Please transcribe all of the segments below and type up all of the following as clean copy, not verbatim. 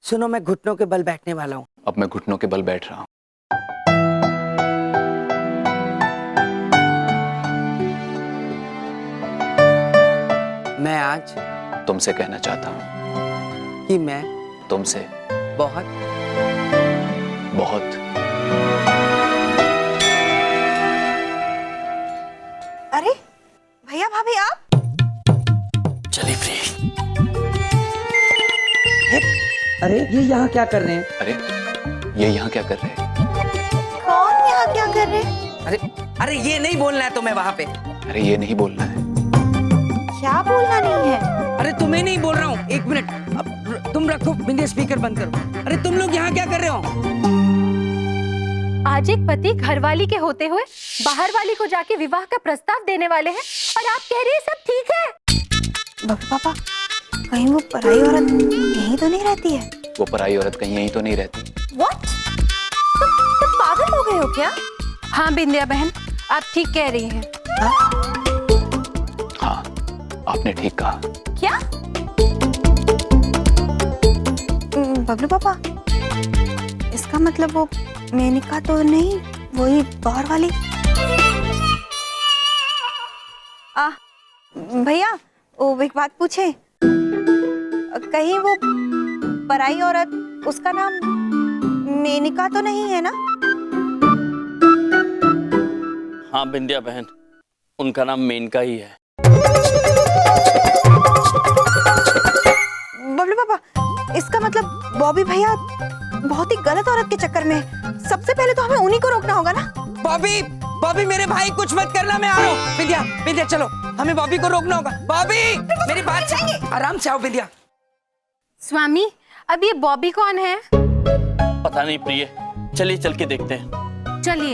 सुनो, मैं घुटनों के बल बैठने वाला हूँ। अब मैं घुटनों के बल बैठ रहा हूँ। मैं आज तुमसे कहना चाहता हूँ कि मैं तुमसे बहुत बहुत। अरे भैया भाभी आप चली फ्री। अरे ये यहाँ क्या कर रहे हैं? अरे ये यहाँ क्या कर रहे हैं? कौन यहाँ क्या कर रहे हैं? अरे अरे ये नहीं बोलना है तुम्हें वहाँ पे। अरे ये नहीं बोलना है। क्या बोलना नहीं है? अरे तुम्हें नहीं बोल रहा हूँ, एक मिनट। अब तुम रखो बिंदी, स्पीकर बंद करो। अरे तुम लोग यहाँ क्या कर रहे हो? आज एक पति घरवाली के होते हुए बाहर वाली को जाके विवाह का प्रस्ताव देने वाले हैं और आप कह रही हैं सब ठीक है। बबलू पापा, कहीं वो पराई औरत यहीं तो नहीं रहती है? वो पराई औरत कहीं यहीं तो नहीं रहती। What? तुम पागल हो गए हो क्या? हाँ बिंदिया बहन, आप ठीक कह रही हैं। हाँ, आपने ठीक कहा। क्या? बबलू पापा, इसका मतलब वो मेनिका तो नहीं, वही बाहर वाली। भैया, वो एक बात पूछे, कहीं वो पराई औरत, उसका नाम मेनिका तो नहीं है ना? हाँ बिंदिया बहन, उनका नाम मेनका ही है। बबलू पापा, इसका मतलब बॉबी भैया बहुत ही गलत औरत के चक्कर में है। सबसे पहले तो हमें उन्हीं को रोकना होगा ना। बॉबी, बॉबी मेरे भाई कुछ मत करना, मैं आ रहा हूँ। बिंदिया, बिंदिया चलो, हमें बॉबी को रोकना होगा। बॉबी मेरी बात सुन, आराम से आओ बिंदिया। स्वामी, अब ये बॉबी कौन है? पता नहीं प्रिय, चलिए चल के देखते हैं। चलिए।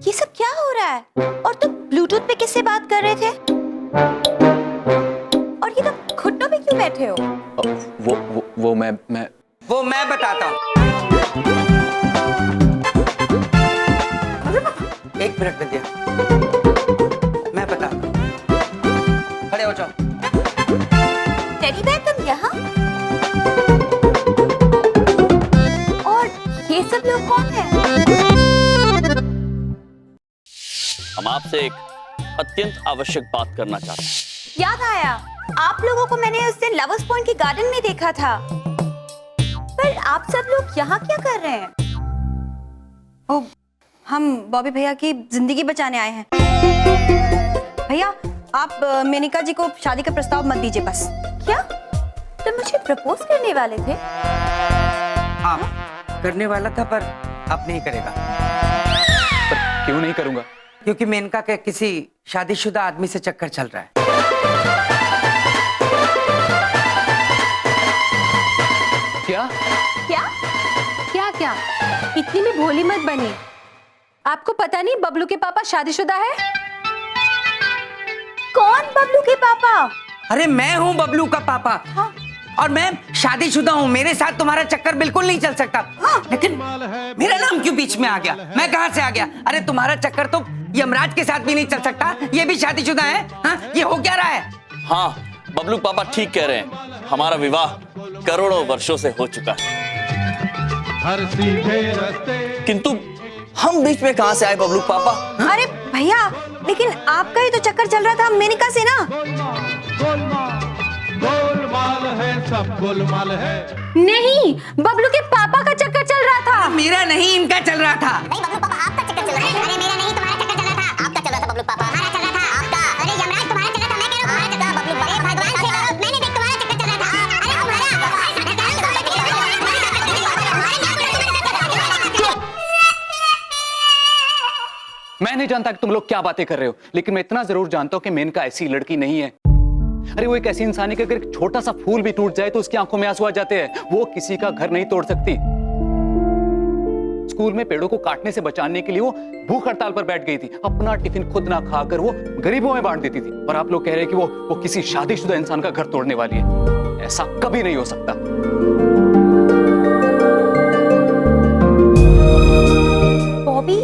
ये सब क्या हो रहा है? और तुम ब्लूटूथ पे किससे बात कर रहे थे? और ये तुम घुटनों पे क्यों बैठे हो? वो मैं वो मैं बताता हूँ। एक मिनट बिंदिया, मैं बताता हूँ। खड़े हो जाओ। टेडी बेयर, तुम यहाँ? और ये सब लोग कौन हैं? हम आपसे एक अत्यंत आवश्यक बात करना चाहते हैं। याद आया, आप लोगों को मैंने उस दिन लवर्स पॉइंट के गार्डन में देखा था। पर आप सब लोग यहाँ क्या कर रहे हैं? ओ, हम बॉबी भैया की जिंदगी बचाने आए हैं। भैया, आप मेनिका जी को शादी का प्रस्ताव मत दीजिए बस। क्या? तुम मुझे प्रपोज करने वाले थे? हाँ, करने वाला था पर अब नहीं करेगा। पर क्यों नहीं करूंगा? क्योंकि मेनका के किसी शादीशुदा आदमी से चक्कर चल रहा है। क्या? क्या? क्या क्या? इतनी भी भोली मत बनी। आपको पता नहीं बबलू के पापा शादीशुदा है? कौन बबलू के पापा? अरे मैं हूँ बबलू का पापा। हाँ। और मैं शादीशुदा हूँ, मेरे साथ तुम्हारा चक्कर बिल्कुल नहीं चल सकता। हाँ। लेकिन मेरा नाम क्यों बीच में आ गया? मैं कहाँ से आ गया? अरे तुम्हारा चक्कर तो यमराज के साथ भी नहीं चल सकता, ये भी शादीशुदा है। हाँ, ये हो क्या रहा है? हाँ, बबलू पापा ठीक कह रहे हैं। हमारा विवाह करोड़ों वर्षों से हो चुका है। किंतु हम बीच में कहां से आए बबलू पापा? अरे भैया, लेकिन आपका ही तो चक्कर चल रहा था मेनिका से ना। गोलमाल है, सब गोलमाल है। नहीं, बबलू के पापा का चक्कर चल रहा था। मेरा नहीं, इनका चल रहा था। नहीं बबलू पापा, आपका चक्कर चल रहा है। अरे मेरा नहीं, तुम्हारा चक्कर चल रहा था। आपका चल रहा था बबलू पापा। हमारा चल रहा था। आपका। अरे यमराज तुम्हारा चल रहा था। मैं कह रहा हूं तुम्हारा चल रहा था बबलू पापा। भगवान से मैंने देख तुम्हारा चक्कर चल रहा था। अरे मैं नहीं जानता कि तुम लोग क्या बातें कर रहे हो, लेकिन मैं इतना जरूर जानता हूं कि मेनका ऐसी लड़की नहीं है। अरे वो एक ऐसी इंसान है कि अगर एक छोटा सा फूल भी टूट जाए तो उसकी आंखों में आंसू आ जाते हैं। वो किसी का घर नहीं तोड़ सकती। स्कूल में पेड़ों को काटने से बचाने के लिए वो भूख हड़ताल पर बैठ गई थी। अपना टिफिन खुद ना खाकर वो गरीबों में बांट देती थी। और आप लोग कह रहे हैं कि वो किसी शादीशुदा इंसान का घर तोड़ने वाली है। ऐसा कभी नहीं हो सकता। बॉबी,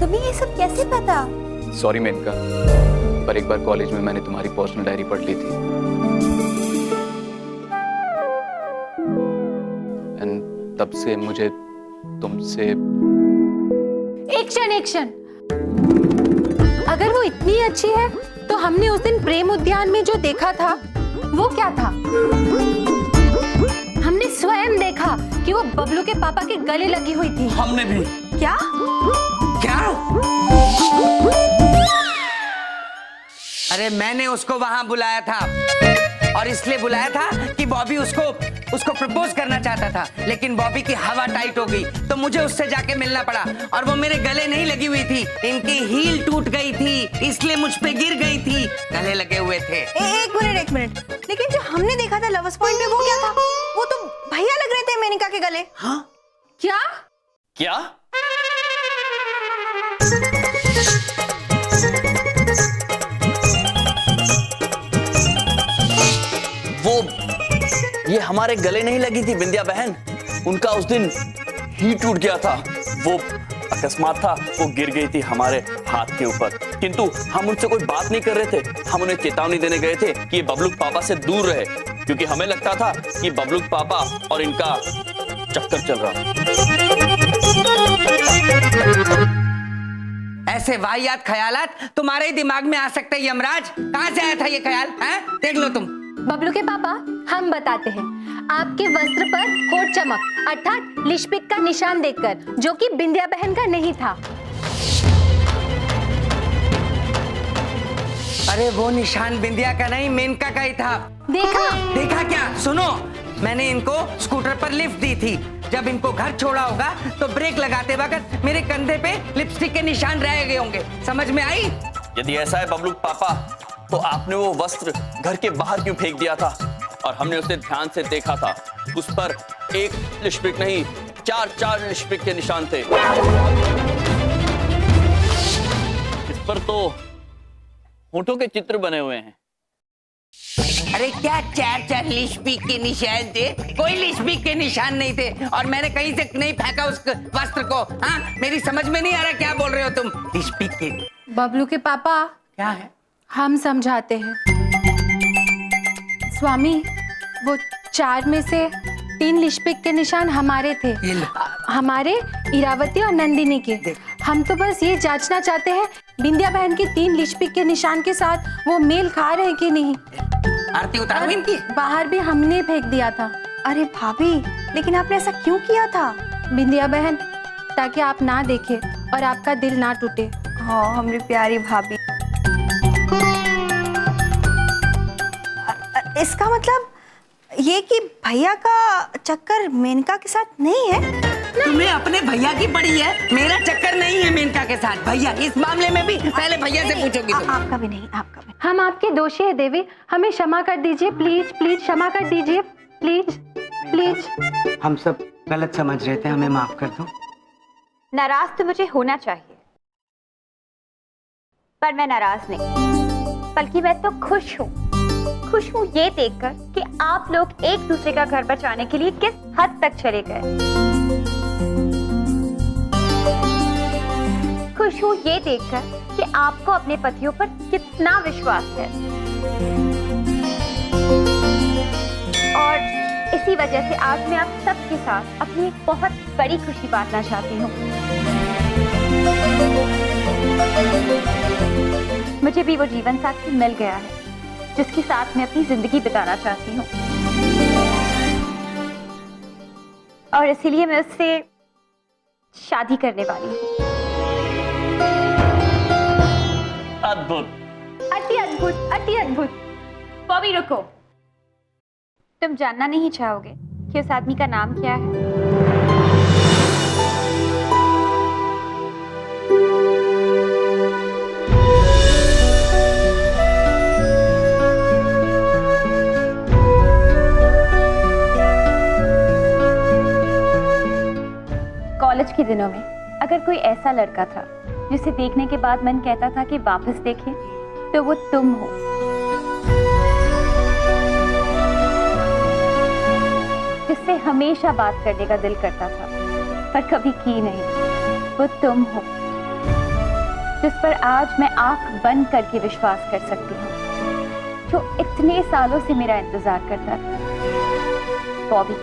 तुम्हें ये सब कैसे पता? सॉरी मेनका, पर एक बार कॉलेज में मैंने तुम्हारी पर्सनल डायरी पढ़ ली थी। तब से मुझे तुमसे एक क्षण, अगर वो इतनी अच्छी है तो हमने उस दिन प्रेम उद्यान में जो देखा था वो क्या था? हमने स्वयं देखा कि वो बबलू के पापा के गले लगी हुई थी। हमने भी। क्या? क्या? अरे मैंने उसको वहां बुलाया था और इसलिए बुलाया था कि बॉबी उसको प्रपोज करना चाहता था, लेकिन बॉबी की हवा टाइट हो गई तो मुझे उससे जाके मिलना पड़ा और वो मेरे गले नहीं लगी हुई थी, इनकी हील टूट गई थी इसलिए मुझ पे गिर गई थी, गले लगे हुए थे। एक मिनट, लेकिन जो हमने देखा था लवर्स पॉइंट पे वो क्या था? वो तो भैया लग रहे थे मेनका के गले। हाँ? क्या? क्या? ये हमारे गले नहीं लगी थी बिंदिया बहन, उनका उस दिन ही टूट गया था, वो अकस्मात था, वो गिर गई थी हमारे हाथ के ऊपर, किंतु हम उनसे कोई बात नहीं कर रहे थे, हम उन्हें चेतावनी देने गए थे कि ये बबलू पापा से दूर रहे, क्योंकि हमें लगता था कि बबलू पापा और इनका चक्कर चल रहा। ऐसे वाहियात ख्यालात तुम्हारे ही दिमाग में आ सकते हैं यमराज, कहां से आया था ये ख्याल? देख लो तुम। बबलू के पापा, हम बताते हैं, आपके वस्त्र पर होठ चमक अर्थात लिपस्टिक का निशान देखकर, जो कि बिंदिया बहन का नहीं था। अरे वो निशान बिंदिया का नहीं, मेनका का ही था। देखा क्या? सुनो, मैंने इनको स्कूटर पर लिफ्ट दी थी, जब इनको घर छोड़ा होगा तो ब्रेक लगाते वक्त मेरे कंधे पे लिपस्टिक के निशान रह गए होंगे, समझ में आई? यदि ऐसा है बबलू पापा, तो आपने वो वस्त्र घर के बाहर क्यों फेंक दिया था? और हमने उसे ध्यान से देखा था, उस पर एक लिपस्टिक नहीं, चार लिपस्टिक के निशान थे। इस पर तो होठों के चित्र बने हुए हैं। अरे क्या चार लिपस्टिक के निशान थे? कोई लिपस्टिक के निशान नहीं थे और मैंने कहीं से नहीं फेंका उस वस्त्र को। हाँ, मेरी समझ में नहीं आ रहा क्या बोल रहे हो तुम? लिपस्टिक के? बबलू के पापा, क्या है? हम समझाते हैं। स्वामी, वो 4 में से 3 लिपस्टिक के निशान हमारे थे, हमारे, इरावती और नंदिनी के। हम तो बस ये जांचना चाहते हैं बिंदिया बहन की 3 लिपस्टिक के निशान के साथ वो मेल खा रहे हैं कि नहीं। आरती उतारो इनकी। बाहर भी हमने फेंक दिया था। अरे भाभी, लेकिन आपने ऐसा क्यों किया था? बिंदिया बहन, ताकि आप ना देखें और आपका दिल ना टूटे। हाँ, हमारी प्यारी भाभी। इसका मतलब ये कि भैया का चक्कर मेनका के साथ नहीं है? तुम्हें अपने भैया की पड़ी है, मेरा चक्कर नहीं है मेनका के साथ। भैया, इस मामले में भी पहले भैया से पूछोगी तुम। आपका भी नहीं, आपका भी। हम आपके दोषी है देवी, हमें क्षमा कर दीजिए, प्लीज प्लीज क्षमा कर दीजिए, प्लीज प्लीज। हम सब गलत समझ रहे थे, हमें माफ कर दो। नाराज तो मुझे होना चाहिए, पर मैं नाराज नहीं, बल्कि मैं तो खुश हूँ ये देखकर कि आप लोग एक दूसरे का घर बचाने के लिए किस हद तक चले गए। खुश हूँ ये देखकर कि आपको अपने पतियों पर कितना विश्वास है, और इसी वजह से आज मैं आप सबके साथ अपनी एक बहुत बड़ी खुशी बांटना चाहती हूँ। मुझे भी वो जीवन साथी मिल गया है जिसके साथ मैं अपनी जिंदगी बिताना चाहती हूँ, और इसीलिए मैं उससे शादी करने वाली हूँ। अद्भुत, अति अद्भुत, अति अद्भुत। बॉबी रुको, तुम जानना नहीं चाहोगे कि उस आदमी का नाम क्या है? कॉलेज के दिनों में अगर कोई ऐसा लड़का था जिसे देखने के बाद मन कहता था कि वापस देखें, तो वो तुम हो। जिससे हमेशा बात करने का दिल करता था पर कभी की नहीं, वो तुम हो। जिस पर आज मैं आंख बंद करके विश्वास कर सकती हूँ, जो इतने सालों से मेरा इंतजार करता था। बॉबी,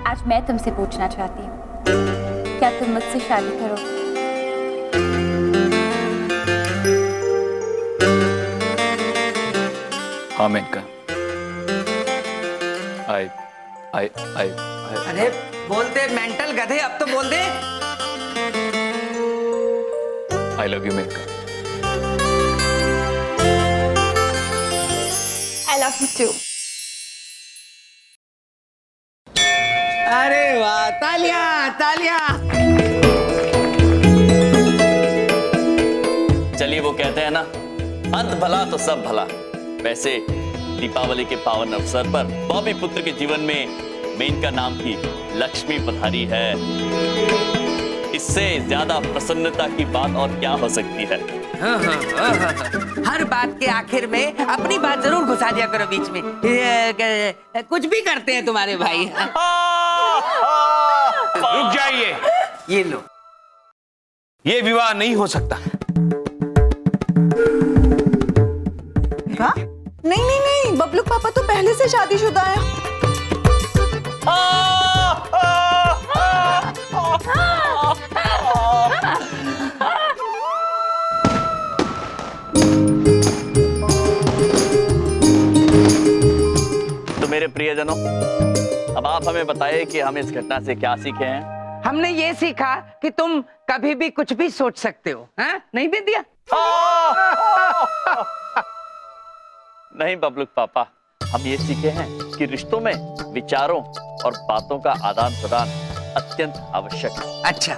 आज आज मैं तुमसे पूछना चाहती हूँ, क्या तुम मुझसे शादी करोगे? हाँ मेनका, आई अरे बोल दे मेंटल गधे, अब तो बोल दे। I love you Menka. I love you too. अरे वाह, तालियां तालियां। चलिए, वो कहते हैं ना, अंत भला तो सब भला। वैसे दीपावली के पावन अवसर पर बॉबी पुत्र के जीवन में मेनका नाम की लक्ष्मी पधारी है। इससे ज्यादा प्रसन्नता की बात और क्या हो सकती है। हर बात के आखिर में अपनी बात जरूर घुसा दिया करो बीच में। कुछ भी करते हैं तुम्हारे भाई। रुक जाइए, ये लो। ये विवाह नहीं हो सकता। नहीं नहीं नहीं, बबलू पापा तो पहले से शादीशुदा है। तो मेरे प्रियजनों, अब आप हमें बताइए कि हम इस घटना से क्या सीखे हैं। हमने ये सीखा कि तुम कभी भी कुछ भी सोच सकते हो, हाँ? नहीं विद्या? नहीं बबलूक पापा, हम ये सीखे हैं कि रिश्तों में विचारों और बातों का आदान प्रदान अत्यंत आवश्यक है। अच्छा।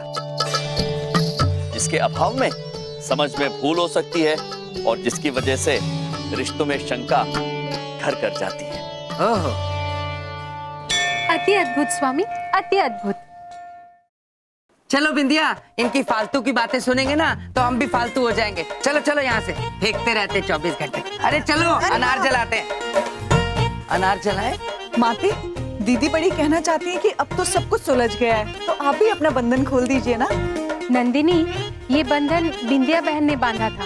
जिसके अभाव में समझ में भूल हो सकती है और जिसकी वजह से रिश्तों में शंका घर कर जाती है। ओहो। अति अद्भुत स्वामी, अति अद्भुत। चलो बिंदिया, इनकी फालतू की बातें सुनेंगे ना तो हम भी फालतू हो जाएंगे। चलो चलो, यहाँ से फेंकते रहते 24 घंटे। अरे चलो, अनार जलाते हैं। अनार जलाए। माते, दीदी बड़ी कहना चाहती है कि अब तो सब कुछ सुलझ गया है, तो आप भी अपना बंधन खोल दीजिए ना। नंदिनी, ये बंधन बिंदिया बहन ने बांधा था।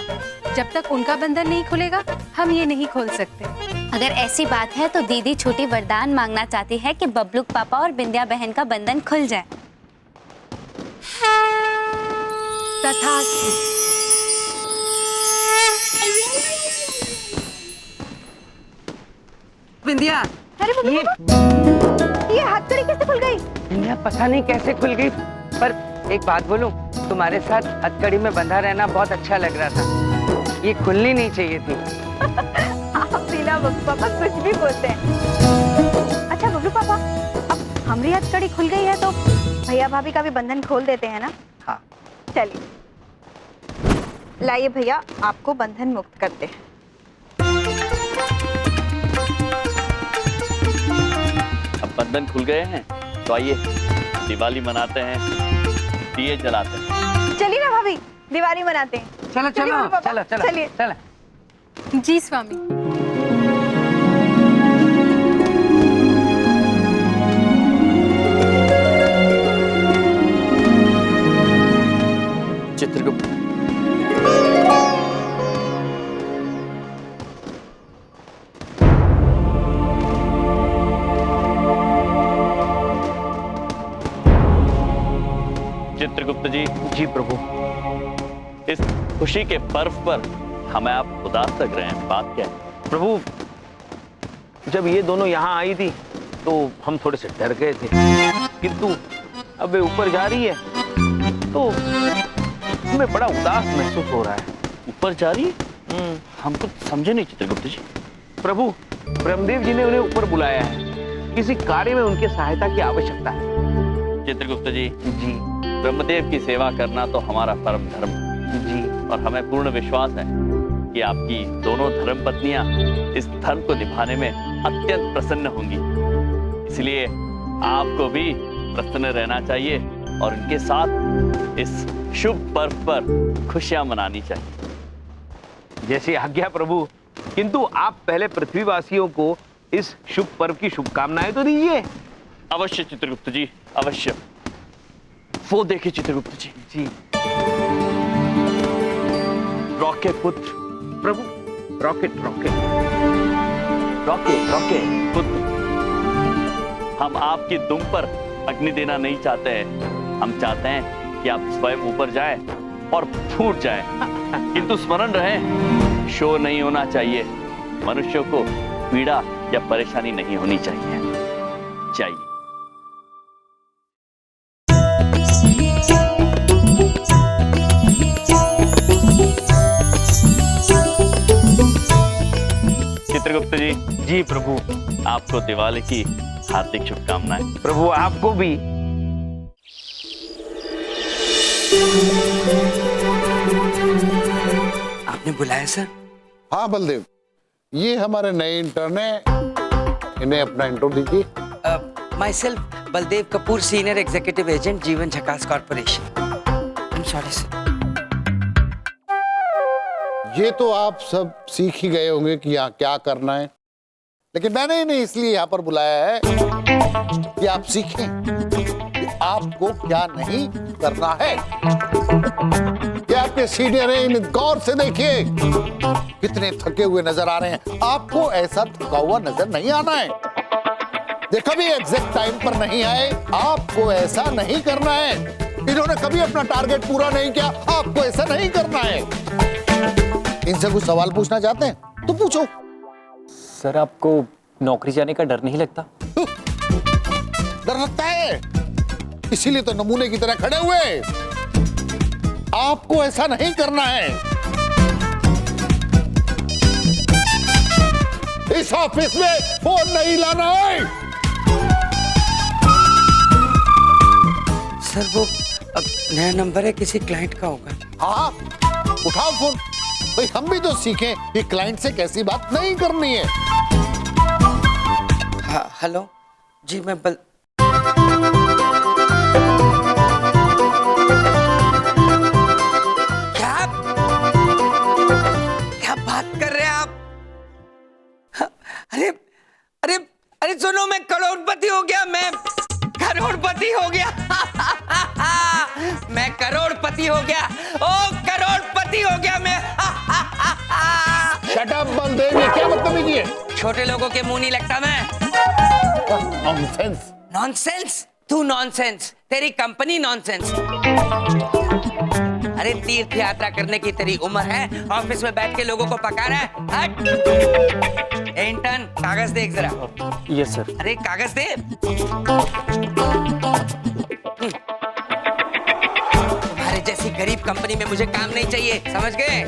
जब तक उनका बंधन नहीं खुलेगा, हम ये नहीं खोल सकते। अगर ऐसी बात है तो दीदी छोटी वरदान मांगना चाहती है कि बबलूक पापा और बिंदिया बहन का बंधन खुल जाए। तथास्तु। बिंदिया, अरे ये हथकड़ी कैसे खुल गई? बिंदिया पता नहीं कैसे खुल गई, पर एक बात बोलूं, तुम्हारे साथ हथकड़ी में बंधा रहना बहुत अच्छा लग रहा था। ये खुलनी नहीं चाहिए थी। आप बिना बबलू पापा कुछ भी बोलते हैं। अच्छा बबलू पापा, अब हमारी हथकड़ी खुल गई है तो भैया भाभी का भी बंधन खोल देते हैं ना? हाँ। चलिए, लाइए भैया, आपको बंधन मुक्त करते हैं। अब बंधन खुल गए हैं तो आइए दिवाली मनाते हैं, दिए जलाते हैं। चलिए ना भाभी, दिवाली मनाते हैं। चलो चलिए चलो बबलू पापा, चलो चलो चलिए। चलो। जी स्वामी। चित्रगुप्त, चित्रगुप्त जी। जी प्रभु। इस खुशी के पर्व पर हमें आप उदास लग रहे हैं, बात क्या है? प्रभु, जब ये दोनों यहाँ आई थी तो हम थोड़े से डर गए थे, किंतु अब वे ऊपर जा रही है तो हमें बड़ा उदास महसूस हो रहा है। ऊपर जा रही है? हम कुछ समझे नहीं चित्रगुप्त जी। प्रभु, ब्रह्मदेव जी ने उन्हें ऊपर बुलाया है, किसी कार्य में उनकी सहायता की आवश्यकता है। चित्रगुप्त जी, जी ब्रह्मदेव की सेवा करना तो हमारा परम धर्म है जी। और हमें पूर्ण विश्वास है कि आपकी दोनों धर्मपत्नियां इस धर्म को निभाने में अत्यंत प्रसन्न होंगी। इसलिए आपको भी प्रसन्न रहना चाहिए और इनके साथ इस शुभ पर्व पर खुशियां मनानी चाहिए। जैसी आज्ञा प्रभु, किंतु आप पहले पृथ्वीवासियों को इस शुभ पर्व की शुभकामनाएं तो दीजिए। अवश्य चित्रगुप्त जी, अवश्य। वो देखिए चित्रगुप्त जी। जी रॉकेट पुत्र। प्रभु, रॉकेट रॉकेट रॉकेट रॉकेट पुत्र, हम आपकी दुम पर अग्नि देना नहीं चाहते हैं। हम चाहते हैं कि आप स्वयं ऊपर जाएं और फूट जाएं। किंतु स्मरण रहे, शोर नहीं होना चाहिए। मनुष्यों को पीड़ा या परेशानी नहीं होनी चाहिए। चित्रगुप्त जी। जी प्रभु। आपको दिवाली की हार्दिक शुभकामनाएं। प्रभु आपको भी। आपने बुलाया सर? हाँ बलदेव, ये हमारे नए इंटर्न हैं, इन्हें अपना इंट्रो दीजिए। My self Baldev Kapoor, senior executive agent, जीवन झकास corporation. I am sorry sir. ये तो आप सब सीख ही गए होंगे कि यहाँ क्या करना है, लेकिन मैंने इन्हें इसलिए यहाँ पर बुलाया है कि आप सीखें कि आपको क्या नहीं करना है। ये आपके सीनियर हैं, इन्हें गौर से देखिए, कितने थके हुए नजर आ रहे हैं। आपको ऐसा थका हुआ नजर नहीं आना है। ये कभी एग्जैक्ट टाइम पर नहीं आए, आपको ऐसा नहीं करना है। इन्होंने कभी अपना टारगेट पूरा नहीं किया, आपको ऐसा नहीं करना है। इनसे कुछ सवाल पूछना चाहते हैं तो पूछो। सर आपको नौकरी जाने का डर नहीं लगता? डर लगता है, इसीलिए तो नमूने की तरह खड़े हुए। आपको ऐसा नहीं करना है। इस ऑफिस में फोन नहीं लाना है। सर वो अब नया नंबर है, किसी क्लाइंट का होगा। हाँ, उठाओ फोन। भाई हम भी तो सीखें कि क्लाइंट से कैसी बात नहीं करनी है। हाँ हेलो जी, मैं क्या बात कर रहे हैं आप? अरे अरे अरे सुनो, मैं करोड़पति हो गया, मैं करोड़पति हो गया। मैं करोड़पति हो गया, ओ करोड़पति हो गया मैं। शट अप बलदेव, ये क्या बदतमीजी है? छोटे लोगों के मुंह नहीं लगता मैं। नॉनसेंस। नॉनसेंस? तू नॉनसेंस, तेरी कंपनी नॉनसेंस। अरे तीर्थ यात्रा करने की तेरी उम्र है, ऑफिस में बैठ के लोगों को पका रहा है। हट। इंटर्न कागज दे एक जरा। Yes sir. अरे कागज दे। तुम्हारे जैसी गरीब कंपनी में मुझे काम नहीं चाहिए, समझ गए?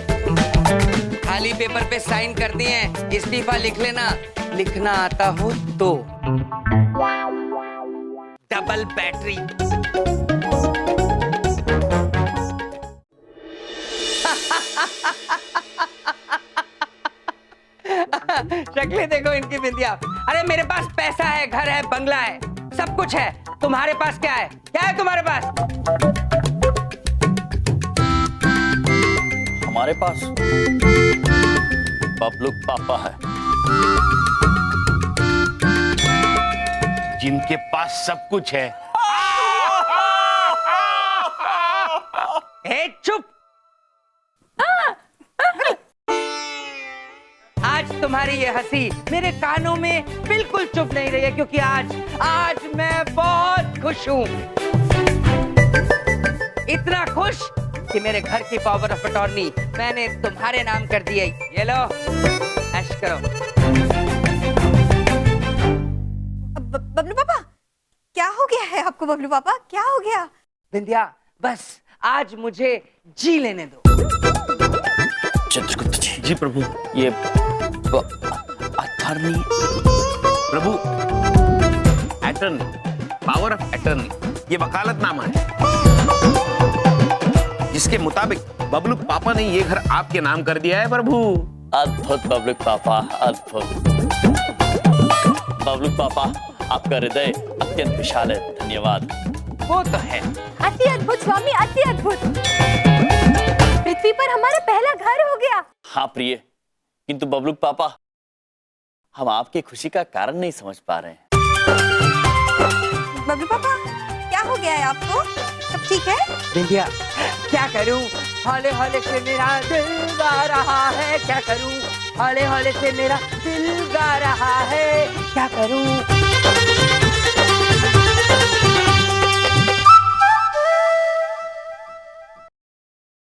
खाली पेपर पे साइन कर दिए, इस्तीफा लिख लेना। लिखना आता हो तो। Double battery. शक्लें देखो इनकी बिंदिया। अरे मेरे पास पैसा है, घर है, बंगला है, सब कुछ है। तुम्हारे पास क्या है? क्या है तुम्हारे पास? हमारे पास बबलू पापा है, जिनके पास सब कुछ है। ए चुप। आज तुम्हारी ये हंसी मेरे कानों में बिल्कुल चुप नहीं रही है, क्योंकि आज मैं बहुत खुश हूं। इतना खुश कि मेरे घर की पावर ऑफ अटॉर्नी मैंने तुम्हारे नाम कर दी है। ये लो, ऐश करो। बबलू पापा, क्या हो गया है आपको? बबलू पापा क्या हो गया? बिंदिया, बस आज मुझे जी लेने दो। चित्रगुप्त जी। जी प्रभु। ये attorney Prabhu, attorney, power of attorney, ये वकालतनामा है, जिसके मुताबिक बबलू पापा ने ये घर आपके नाम कर दिया है प्रभु। अद्भुत बबलू पापा, अद्भुत। बबलू पापा, आपका हृदय अत्यंत विशाल है, धन्यवाद। वो तो है। अति अद्भुत स्वामी, अति अद्भुत। पृथ्वी पर हमारा पहला घर हो गया। हाँ प्रिय, किंतु बबलू पापा, हम आपकी खुशी का कारण नहीं समझ पा रहे हैं। बबलू पापा क्या हो गया है आपको? सब ठीक है? बिंदिया, क्या करूं? हौले हौले से मेरा दिल गा रहा है। क्या करूं? हौले हौले से मेरा दिल गा रहा है। क्या करूं?